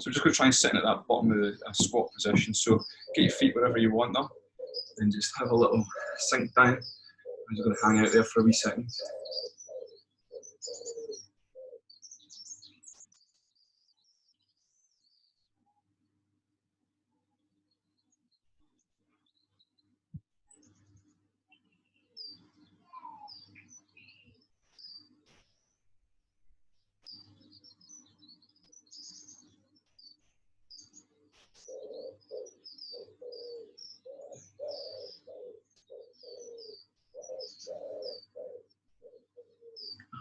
So we're just going to try and sit in at that bottom of the squat position. So get your feet wherever you want them, and just have a little sink down. I'm just going to hang out there for a wee second.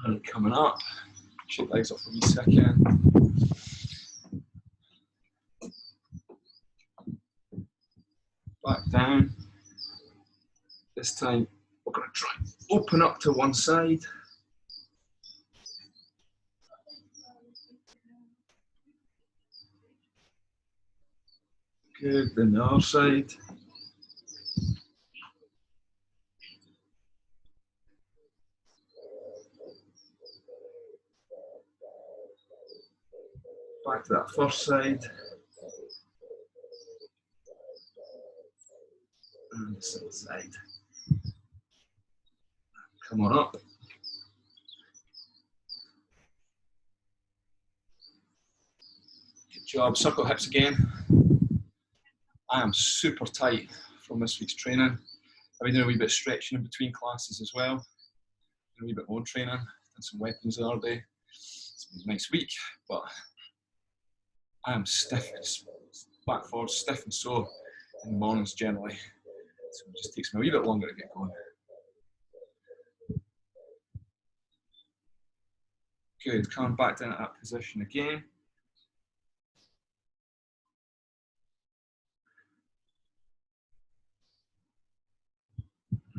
And coming up, shake legs off for a wee second. Back down. This time we're going to try and open up to one side. Good, then the other side. Back to that first side. And the second side. Come on up. Good job. Circle hips again. I am super tight from this week's training. I've been doing a wee bit of stretching in between classes as well. A wee bit more training. Done some weapons the other day. It's been a nice week, but I am stiff, back forward, stiff and sore in the mornings generally. So it just takes me a wee bit longer to get going. Good, coming back down at that position again.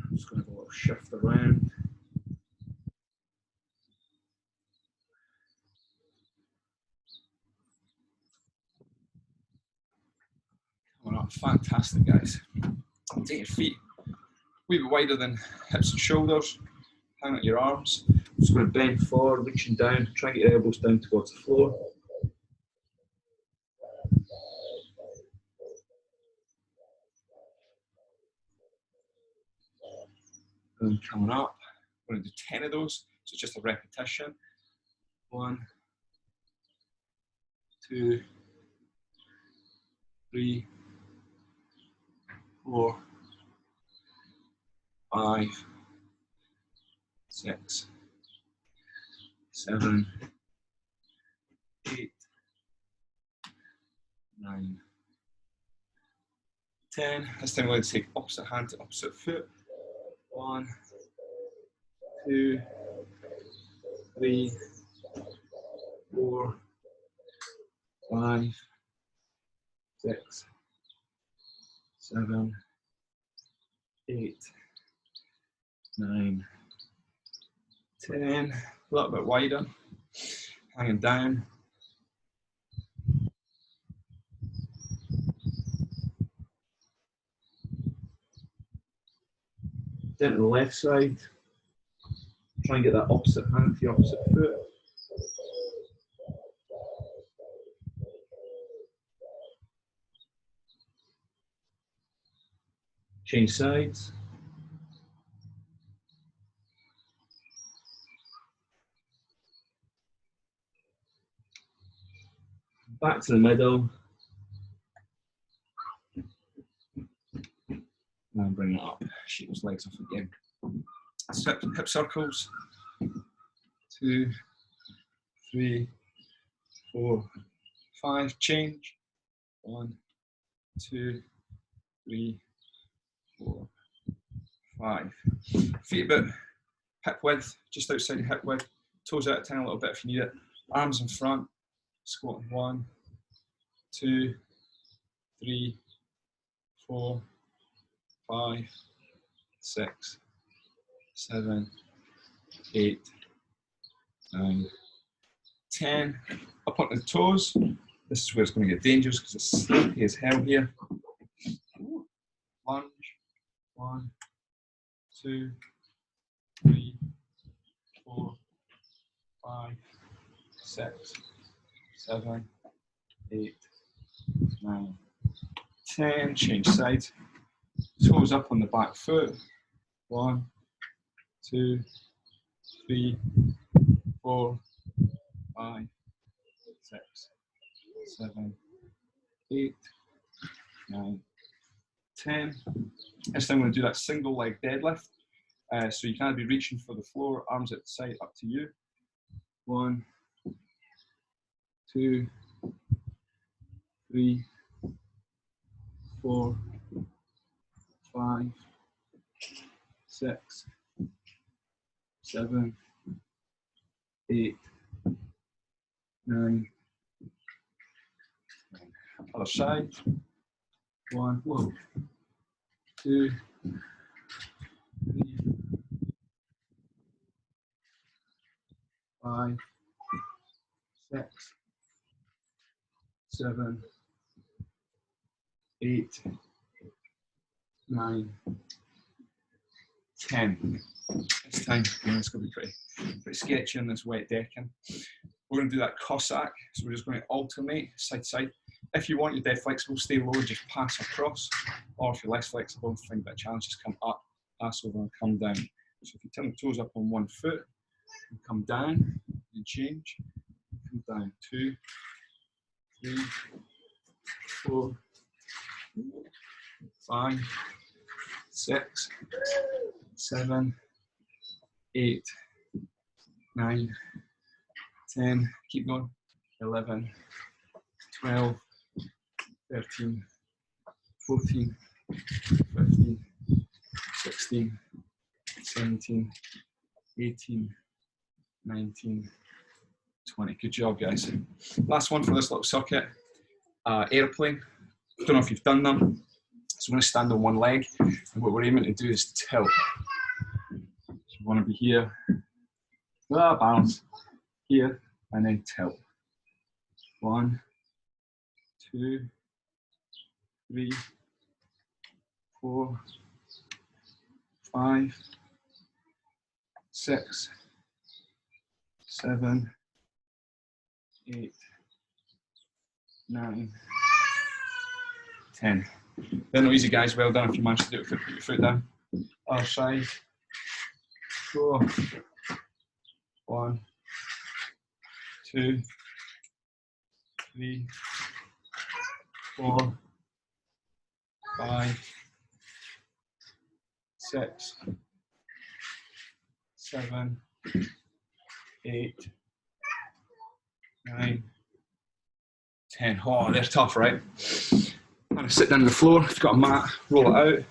I'm just going to have a little shift around. Coming up, fantastic guys. Take your feet a wee bit wider than hips and shoulders. Hang out your arms. Just going to bend forward, reaching down. Try and get your elbows down towards the floor. And coming up, we're going to do 10 of those. So it's just a repetition. 1, 2, 3, 4, 5, 6, 7, 8, 9, 10. This time we're going to take opposite hand to opposite foot. 1, 2, 3, 4, 5, 6, 7, 8, 9, 10. A little bit wider. Hanging down. Down to the left side. Try and get that opposite hand to the opposite foot. Change sides. Back to the middle. And bring it up. Shake those legs off again. Hip circles. 2, 3, 4, 5. Change. 1, 2, 3, 4, 5. Feet about hip width, just outside hip width. Toes out, turn a little bit if you need it. Arms in front. Squatting 1, 2, 3, 4, 5, 6, 7, 8, 9, 10. Up onto the toes. This is where it's going to get dangerous because it's slippery as hell here. Lunge. 1, 2, 3, 4, 5, 6, 7, 8, 9, 10. Change sides. Toes up on the back foot. 1, 2, 3, 4, 5, 6, 7, 8, 9, 10. This time we're going to do that single leg deadlift. So you can either be reaching for the floor, arms at the side, up to you. 1, 2, 3, 4, 5, 6, 7, 8, 9, 10. Other side. 1, 2, 3, 5, 6, 7, 8, 9, 10. This time, it's going to be pretty sketchy on this wet decking. We're going to do that Cossack, so we're just going to alternate side to side. If you want your dead flexible, stay low, just pass across. Or if you're less flexible, find that challenge, just come up, pass over and come down. So if you turn the toes up on one foot, and come down and change, come down, 2, 3, 4, 5, 6, 7, 8, 9, 10, keep going, 11, 12, 13, 14, 15, 16, 17, 18, 19, 20. Good job, guys. Last one for this little circuit, airplane. Don't know if you've done them. So we're going to stand on one leg, and what we're aiming to do is tilt. So you want to be here, balance, here, and then tilt. 1, 2, 3, 4, 5, 6, 7, 8, 9, 10. They're not easy, guys. Well done if you managed to do it. Put your foot down. Other side. Go. 1, 2, 3, 4, 5, 6, 7, 8, 9, 10. Oh, they're tough, right? I'm going to sit down on the floor. If you've got a mat, roll it out.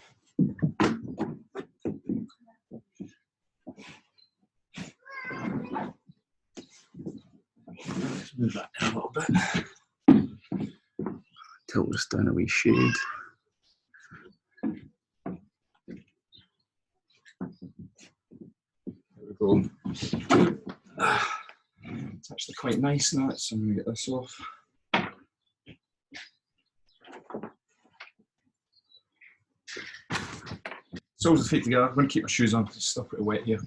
Let's move that in a little bit. Tilt this down a wee shade. There we go. It's actually quite nice now, so I'm going to get this off. Soles of the feet together. I'm going to keep my shoes on because it's still pretty wet here.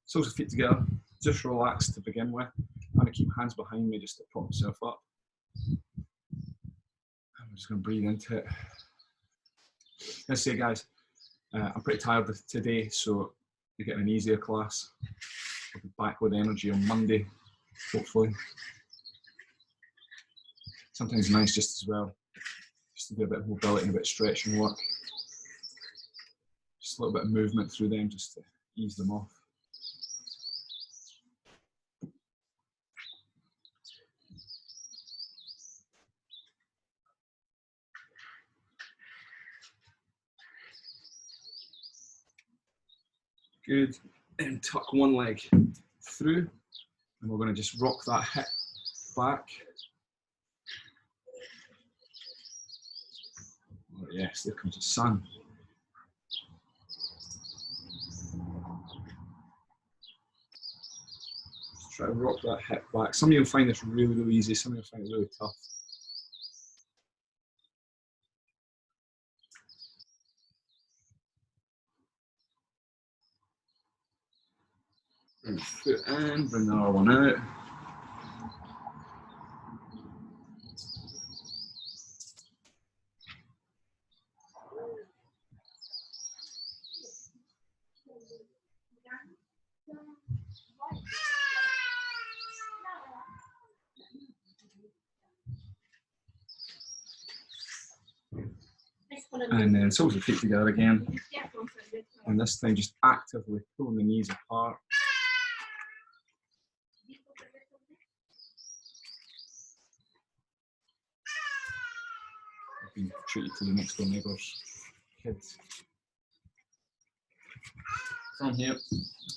Soles of the feet together. Just relax to begin with. I'm going to keep hands behind me just to prop myself up. I'm just going to breathe into it. Let's say, guys, I'm pretty tired today, so you're getting an easier class. I'll be back with energy on Monday, hopefully. Sometimes nice just as well, just to do a bit of mobility and a bit of stretching work. Just a little bit of movement through them just to ease them off. Good. And tuck one leg through, and we're going to just rock that hip back. Oh, yes, there comes the sun. Just try to rock that hip back. Some of you will find this really, really easy. Some of you will find it really tough. Bring the foot in, bring the other one out. And then soles of the feet together again. And this time just actively pulling the knees apart. Being treated to the next door neighbour's kids. From here,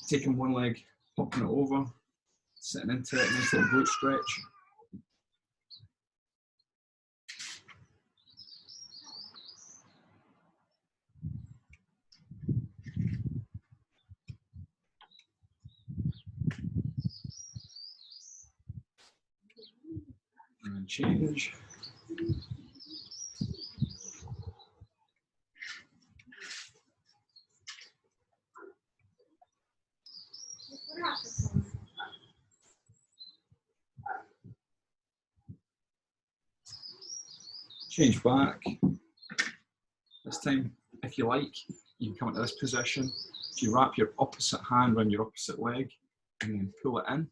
taking one leg, popping it over, sitting into it, nice little glute stretch. And change. Change back. This time, if you like, you can come into this position. If you wrap your opposite hand around your opposite leg and then pull it in,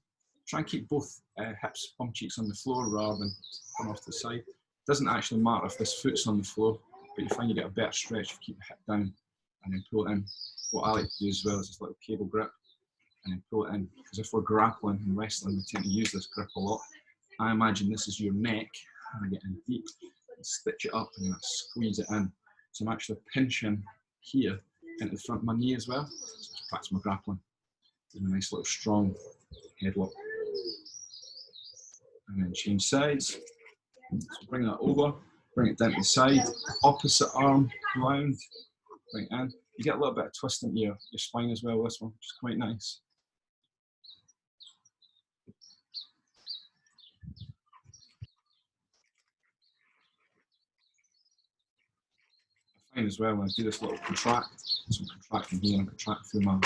try and keep both hips, bum cheeks on the floor rather than come off to the side. It doesn't actually matter if this foot's on the floor, but you find you get a better stretch if you keep the hip down and then pull it in. What I like to do as well is this little cable grip and then pull it in, because if we're grappling and wrestling, we tend to use this grip a lot. I imagine this is your neck, and I get in deep, stitch it up and then squeeze it in. So I'm actually pinching here into the front of my knee as well. So just practice my grappling. Doing a nice little strong headlock. And then change sides. So bring that over, bring it down to the side, opposite arm round, bring it in. You get a little bit of twist into your spine as well with this one, which is quite nice. I find as well when I do this little contract, so I'm contracting here and contract through my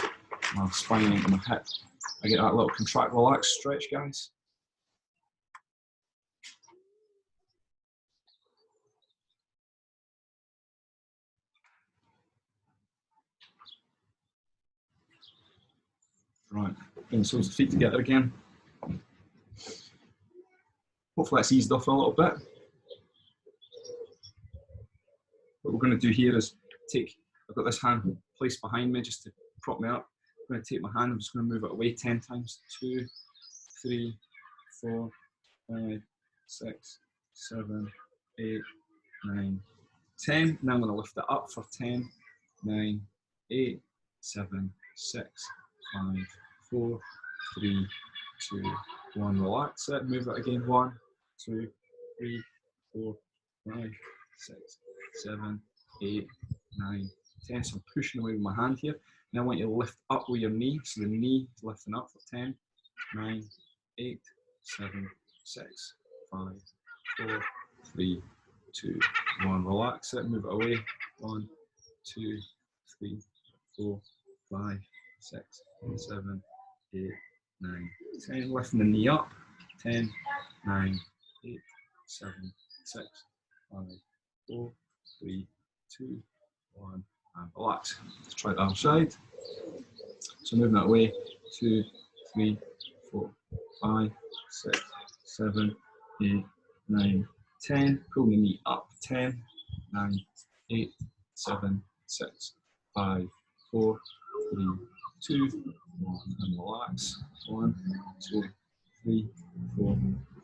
spine into my hip, I get that little contract, relax, stretch, guys. Right, bring the soles of the feet together again. Hopefully that's eased off a little bit. What we're going to do here is I've got this hand placed behind me just to prop me up. I'm going to take my hand, I'm just going to move it away 10 times. 2, 3, 4, 5, 6, 7, 8, 9, 10. Now I'm going to lift it up for 10, 9, 8, 7, 6, 5, 4, 3, 2, 1. Relax it, move it again. 1, 2, 3, 4, 5, 6, 7, 8, 9, 10. So I'm pushing away with my hand here. Now I want you to lift up with your knee. So the knee is lifting up for 10, 9, 8, 7, 6, 5, 4, 3, 2, 1. Relax it, move it away. 1, 2, 3, 4, 5, 6, 7, 8, 9, 10. Lifting the knee up. 10, 9, 8, 7, 6, 5, 4, 3, 2, 1. And relax. Let's try the other side. So moving that away. 2, 3, 4, 5, 6, 7, 8, 9, 10. Pull the knee up. 10, 9, 8, 7, 6, 5, 4, 3, 2, 1. And relax. 1, 2, 3, 4,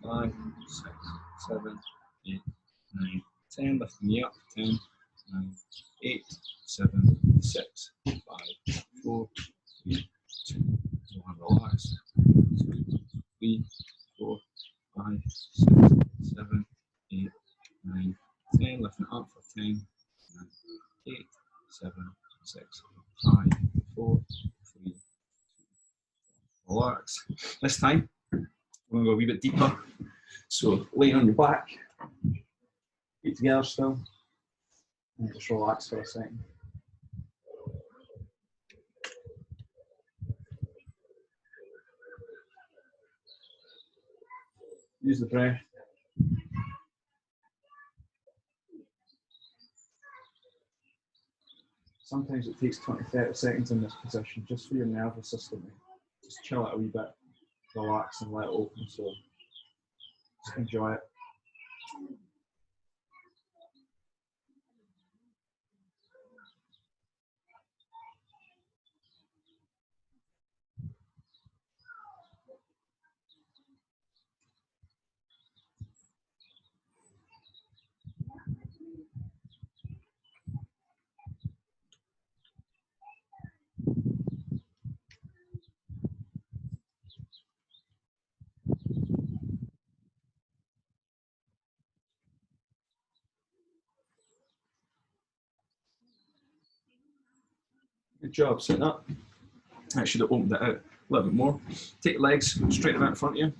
5, 6, 7, 8, 9, 10. Lift the knee up. 10, 9, 8, 7, 6, 5, 4, 3, 2, 1. Relax. 2, 3, 4, 5, 6, 7, 8, 9, 10. Lifting up for 10, 9, 8, 7, 6, 5, 4, 3, 2, 1. Relax. This time, we're going to go a wee bit deeper. So, laying on your back, feet together still, and just relax for a second. Use the breath. Sometimes it takes 20-30 seconds in this position just for your nervous system. Just chill it a wee bit, relax and let it open. So just enjoy it. Good job, set that. I should have opened it out a little bit more. Take your legs, straighten them out in front of you.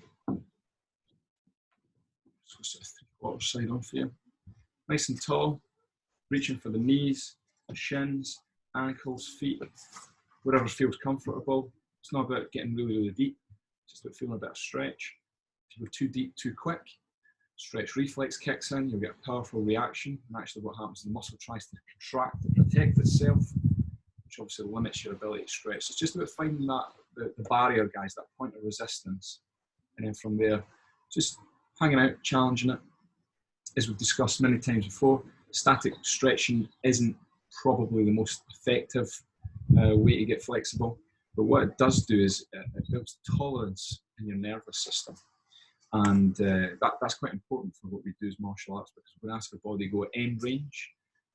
So sort of 3/4 side on for you. Nice and tall, reaching for the knees, the shins, ankles, feet, wherever feels comfortable. It's not about getting really, really deep. It's just about feeling a bit of stretch. If you go too deep, too quick, stretch reflex kicks in, you'll get a powerful reaction. And actually what happens is the muscle tries to contract to protect itself, which obviously limits your ability to stretch. So it's just about finding that, the barrier, guys, that point of resistance. And then from there, just hanging out, challenging it. As we've discussed many times before, static stretching isn't probably the most effective way to get flexible. But what it does do is it builds tolerance in your nervous system. And that's quite important for what we do as martial arts, because we ask the body to go at end range,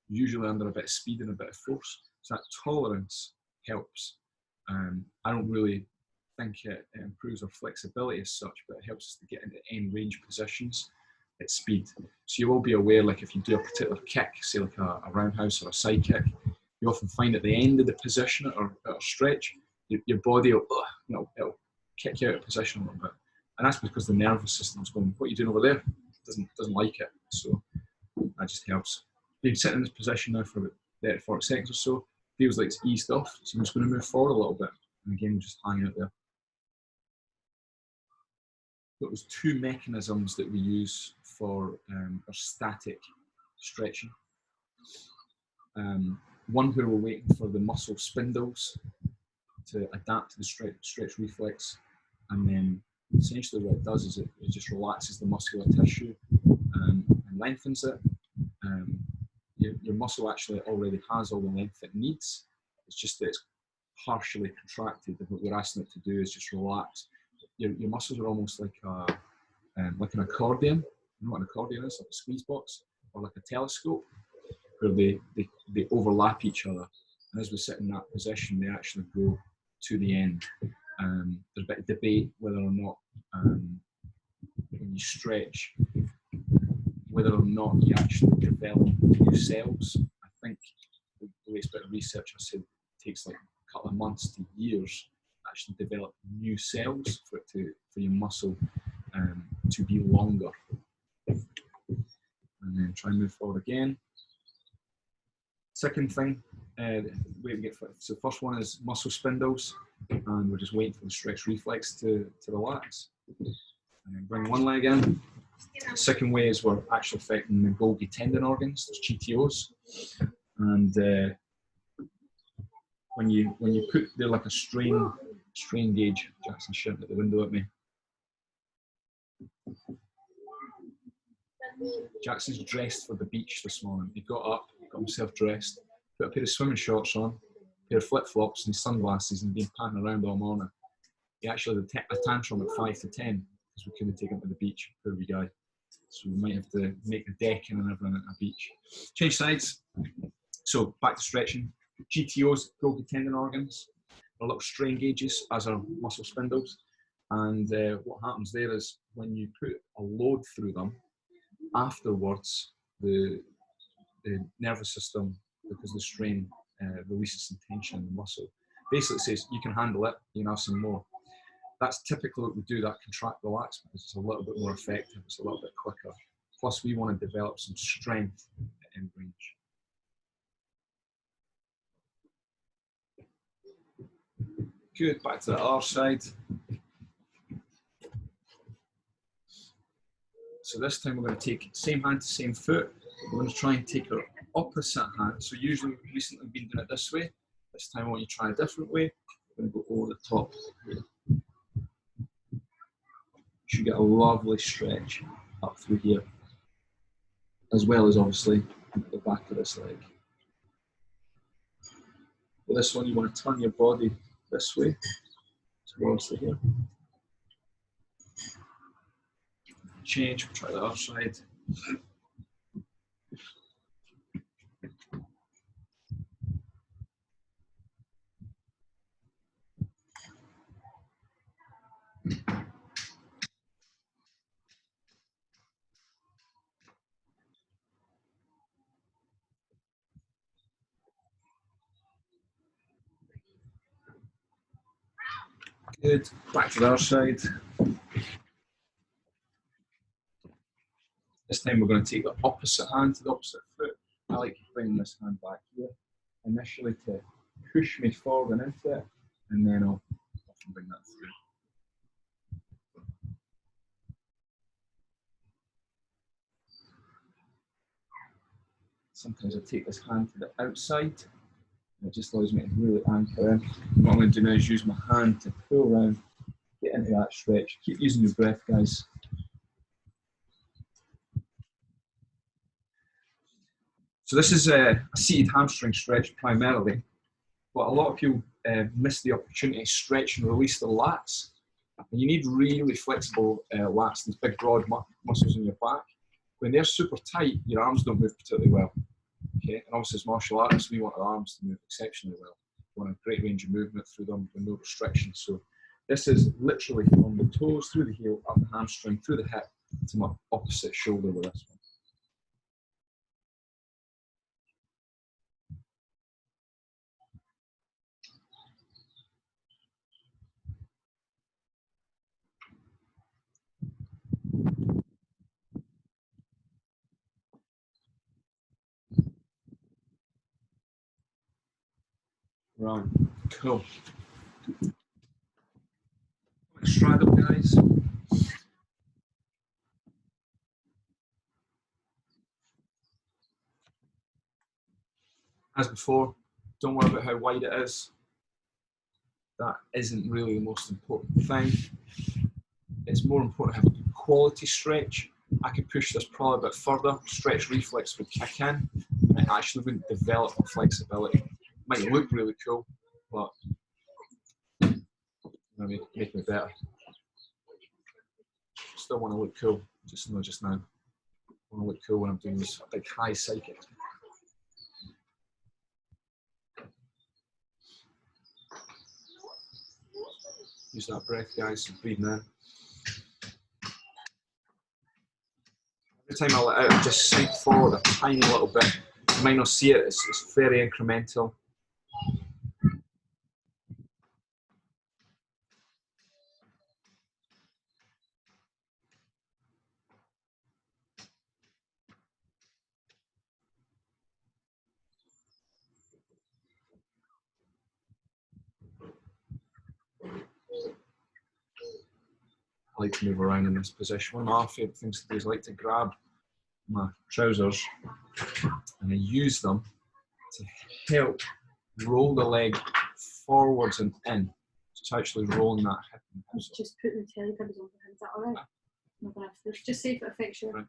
usually under a bit of speed and a bit of force. So that tolerance helps. I don't really think it improves our flexibility as such, but it helps us to get into end range positions at speed. So you will be aware, like if you do a particular kick, say like a roundhouse or a side kick, you often find at the end of the position or stretch, your body will, it'll kick you out of position a little bit. And that's because the nervous system's going, what are you doing over there? Doesn't like it. So that just helps. You've been sitting in this position now for about 30, 40 seconds or so. Feels like it's eased off. So I'm just going to move forward a little bit. And again, just hang out there. There's two mechanisms that we use for our static stretching. One where we're waiting for the muscle spindles to adapt to the stretch reflex, and then essentially what it does is it just relaxes the muscular tissue and lengthens it. Your muscle actually already has all the length it needs. It's just that it's partially contracted, and what we're asking it to do is just relax. Your muscles are almost like an accordion. You know what an accordion is? Like a squeeze box or like a telescope, where they overlap each other. And as we sit in that position, they actually go to the end. There's a bit of debate whether or not when you stretch, whether or not you actually develop new cells. I think the latest bit of research I said takes like a couple of months to years to actually develop new cells for your muscle to be longer. And then try and move forward again. Second thing, way we get fit. So the first one is muscle spindles, and we're just waiting for the stretch reflex to relax. And then bring one leg in. The second way is we're actually affecting the Golgi tendon organs, those GTOs. And when you put, they're like a strain gauge. Jackson's shouting at the window at me. Jackson's dressed for the beach this morning. He got up, got himself dressed, put a pair of swimming shorts on, a pair of flip-flops and his sunglasses, and been panting around all morning. He actually had a tantrum at 5 to 10 because we couldn't take him to the beach, poor wee guy. So we might have to make a decking and everything at a beach. Change sides. So back to stretching. GTOs, Golgi tendon organs, are little strain gauges, as are muscle spindles. And what happens there is when you put a load through them, afterwards the nervous system, because the strain releases some tension in the muscle, basically says you can handle it, you can have some more. That's typically what we do, that contract relax, because it's a little bit more effective, it's a little bit quicker. Plus we want to develop some strength in range. Good, back to the other side. So this time we're going to take same hand to same foot. We're going to try and take our opposite hand. So usually we've recently been doing it this way. This time I want you to try a different way. We're going to go over the top here. You should get a lovely stretch up through here, as well as obviously the back of this leg. For this one, you want to turn your body this way towards the here. Change, we'll try the other side. Good. Back to the other side. This time we're going to take the opposite hand to the opposite foot. I like bringing this hand back here initially to push me forward and into it, and then I'll often bring that through. Sometimes I take this hand to the outside, and it just allows me to really anchor in. What I'm going to do now is use my hand to pull around, get into that stretch. Keep using your breath, guys. So this is a seated hamstring stretch primarily, but a lot of people miss the opportunity to stretch and release the lats. And you need really flexible lats, these big broad muscles in your back. When they're super tight, your arms don't move particularly well. Okay, and obviously as martial artists, we want our arms to move exceptionally well. We want a great range of movement through them with no restrictions. So this is literally from the toes through the heel, up the hamstring, through the hip to my opposite shoulder with this one. Right, cool. Straddle, guys. As before, don't worry about how wide it is. That isn't really the most important thing. It's more important to have a quality stretch. I could push this probably a bit further. Stretch reflex would kick in, and it actually wouldn't develop the flexibility. It might look really cool, but maybe make me better. Still want to look cool, just now. I want to look cool when I'm doing this big high psychic. Use that breath, guys, so breathing in. Every time I let out, I just sink forward a tiny little bit. You might not see it, it's very incremental. I like to move around in this position. One of my favourite things to do is I like to grab my trousers and I use them to help roll the leg forwards and in. It's actually rolling that hip. I was just putting the Teletubbies on for him. Is that alright? No, just say if it affects you. Right.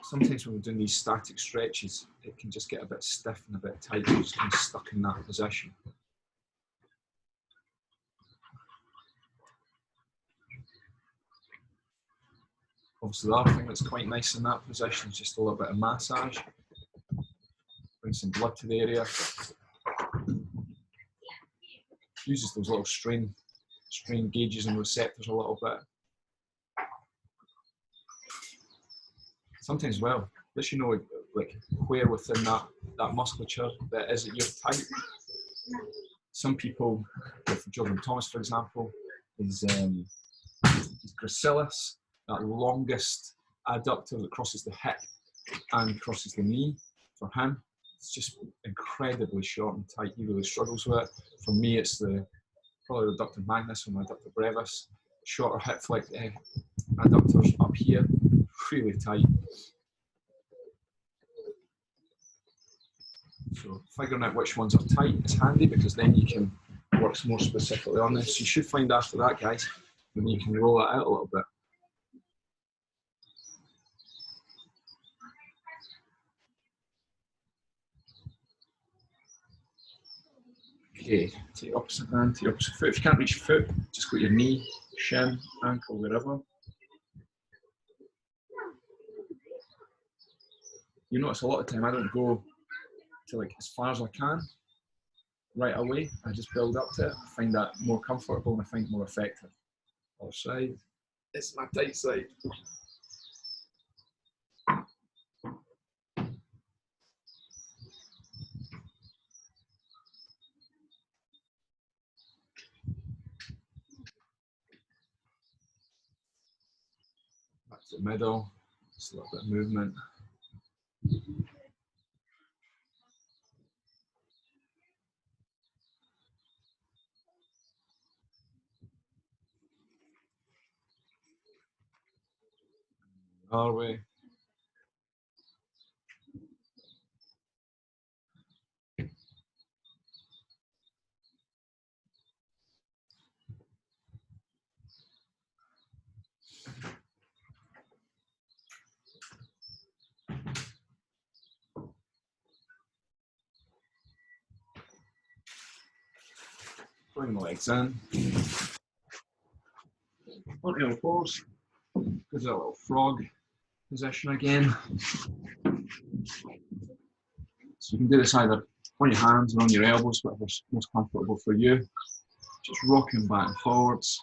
Sometimes when we're doing these static stretches, it can just get a bit stiff and a bit tight. You're just kind of stuck in that position. Obviously, the other thing that's quite nice in that position is just a little bit of massage. Bring some blood to the area. Uses those little strain gauges and receptors a little bit. Sometimes, well, let you know like where within that musculature that is at your type. Some people, with Jordan Thomas, for example, is gracilis, that longest adductor that crosses the hip and crosses the knee. For him, it's just incredibly short and tight. He really struggles with it. For me, it's probably the adductor magnus or my adductor brevis. Shorter hip flex adductors up here, really tight. So figuring out which ones are tight is handy because then you can work more specifically on this. You should find after that, guys, when you can roll it out a little bit. Okay, take your opposite hand to your opposite foot. If you can't reach your foot, just go to your knee, shin, ankle, wherever. You notice a lot of time I don't go to like as far as I can right away. I just build up to it. I find that more comfortable and I find it more effective. Other side. It's my tight side. Back to the middle, just a little bit of movement. Our way. Bring the legs in. Front elbows. Gives it a little frog position again. So you can do this either on your hands or on your elbows, whatever's most comfortable for you. Just rocking back and forwards.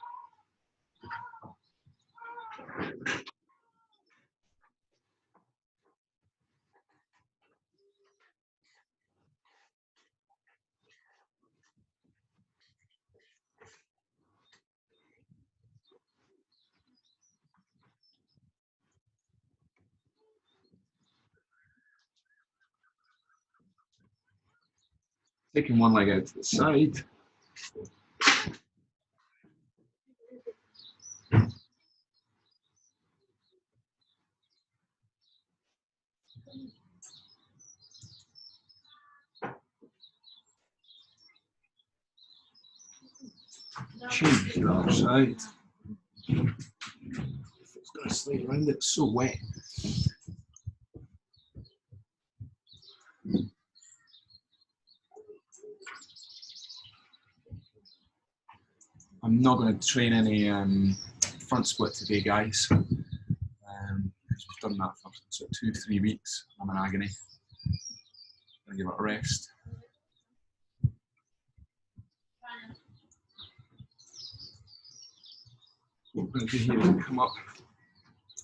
Taking one leg out to the side. Change to the other side. It's going to slide around, it's so wet. I'm not going to train any front split today, guys. We've done that for sort of 2-3 weeks. I'm in agony. I'm going to give it a rest. What we're going to do here is come up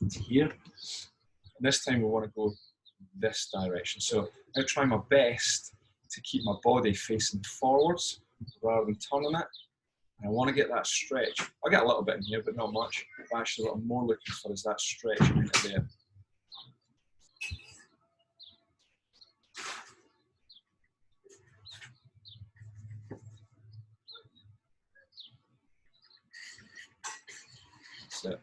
to here. And this time we want to go this direction. So I try my best to keep my body facing forwards rather than turning it. And I want to get that stretch. I'll get a little bit in here, but not much. But actually what I'm more looking for is that stretch into there. That's it.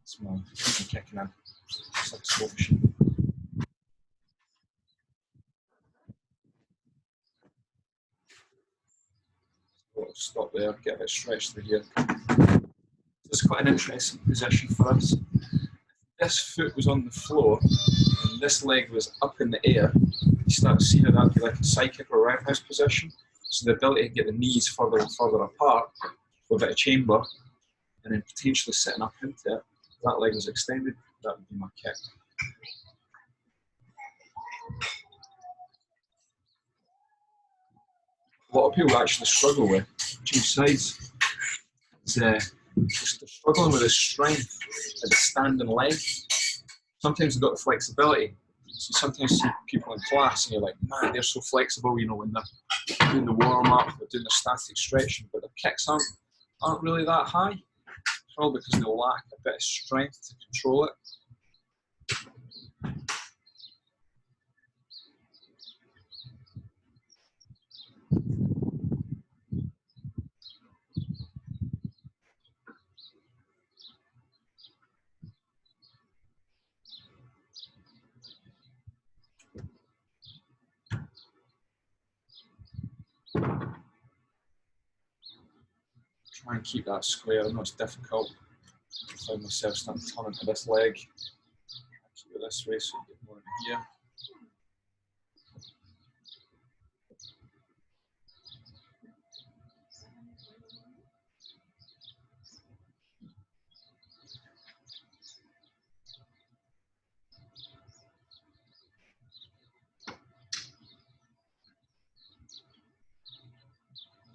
Small, kicking in. Just like a slow machine. Stop there, get a bit stretched through here. It's quite an interesting position for us. This foot was on the floor and this leg was up in the air. You start to see how that would be like a side kick or roundhouse position. So the ability to get the knees further and further apart with a bit of chamber and then potentially sitting up into it. If that leg was extended, that would be my kick. A lot of people actually struggle with change sides. They're struggling with the strength of the standing leg. Sometimes they've got the flexibility. So sometimes you see people in class and you're like, man, they're so flexible, you know, when they're doing the warm-up, they're doing the static stretching, but their kicks aren't really that high. Probably because they lack a bit of strength to control it. Try and keep that square. I know it's difficult. I find myself starting to turn into this leg. Keep it this way so you get more in here.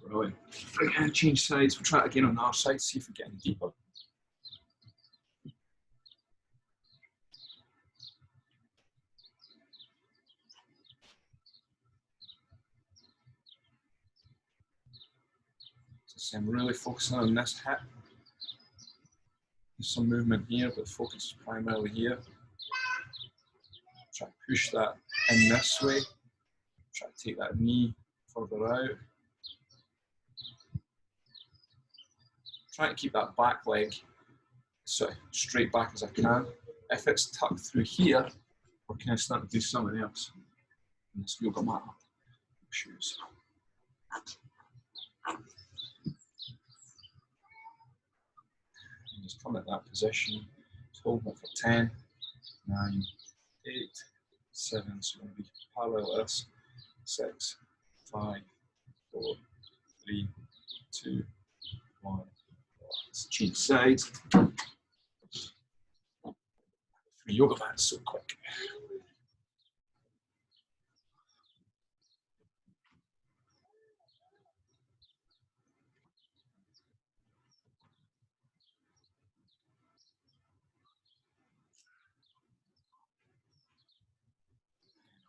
Right. Again, change sides. We'll try it again on our side, see if we get any deeper. So I'm really focusing on this hip. There's some movement here, but the focus is primarily here. Try to push that in this way. Try to take that knee further out. Try to keep that back leg sort of straight back as I can. If it's tucked through here, we're kind of starting to do something else. In this yoga mat shoes. And just come at that position. Just hold it for 10, 9, 8, 7. So we're going to be parallel this. 6, 5, 4, 3, 2, 1. Let's change sides. 3 yoga mats so quick.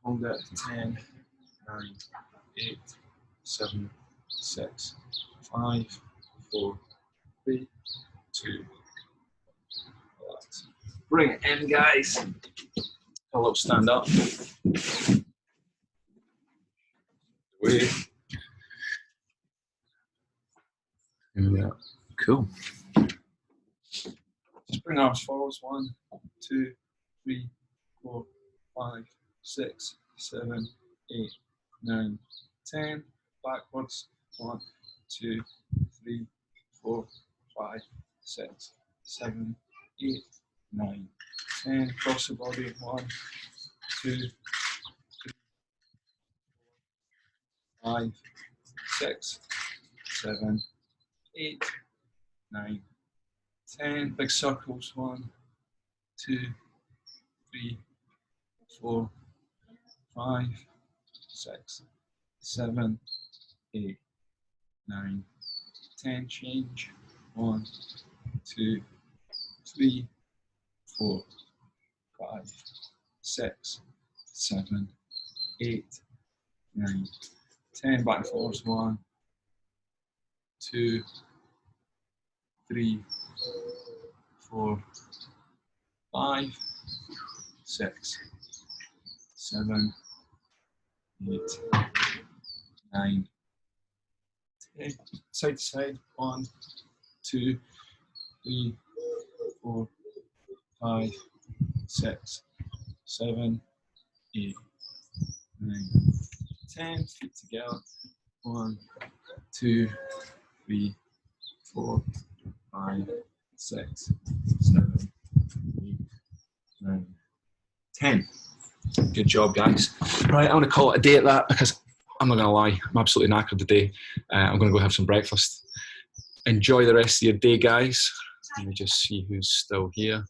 Hold it 10, 9, 8, 7, 6, 5, 4, 3, 2. Relax. Bring it in, guys. A little stand up. Away. Yeah. Cool. Just bring arms forwards. 1, 2, 3, 4, 5, 6, 7, 8, 9, 10. Backwards. 1, 2, 3, 4, 5, 6, 7, 8, 9, 10. Cross the body. 1, 2, 3, 5, 6, 7, 8, 9, 10. Big circles. 1, 2, 3, 4, 5, 6, 7, 8, 9, 10. Change. 1, 2, 3, 4, 5, 6, 7, 8, 9, 10. Back and forwards. 1, 2, 3, 4, 5, 6, 7, 8, 9, 10. Side to side. 1, 2, 3, 4, 5, 6, 7, 8, 9, 10. Feet together. 1, 2, 3, 4, 5, 6, 7, 8, 9, 10. Good job, guys. Right, I'm going to call it a day at that because I'm not going to lie, I'm absolutely knackered today. I'm going to go have some breakfast. Enjoy the rest of your day, guys. Let me just see who's still here.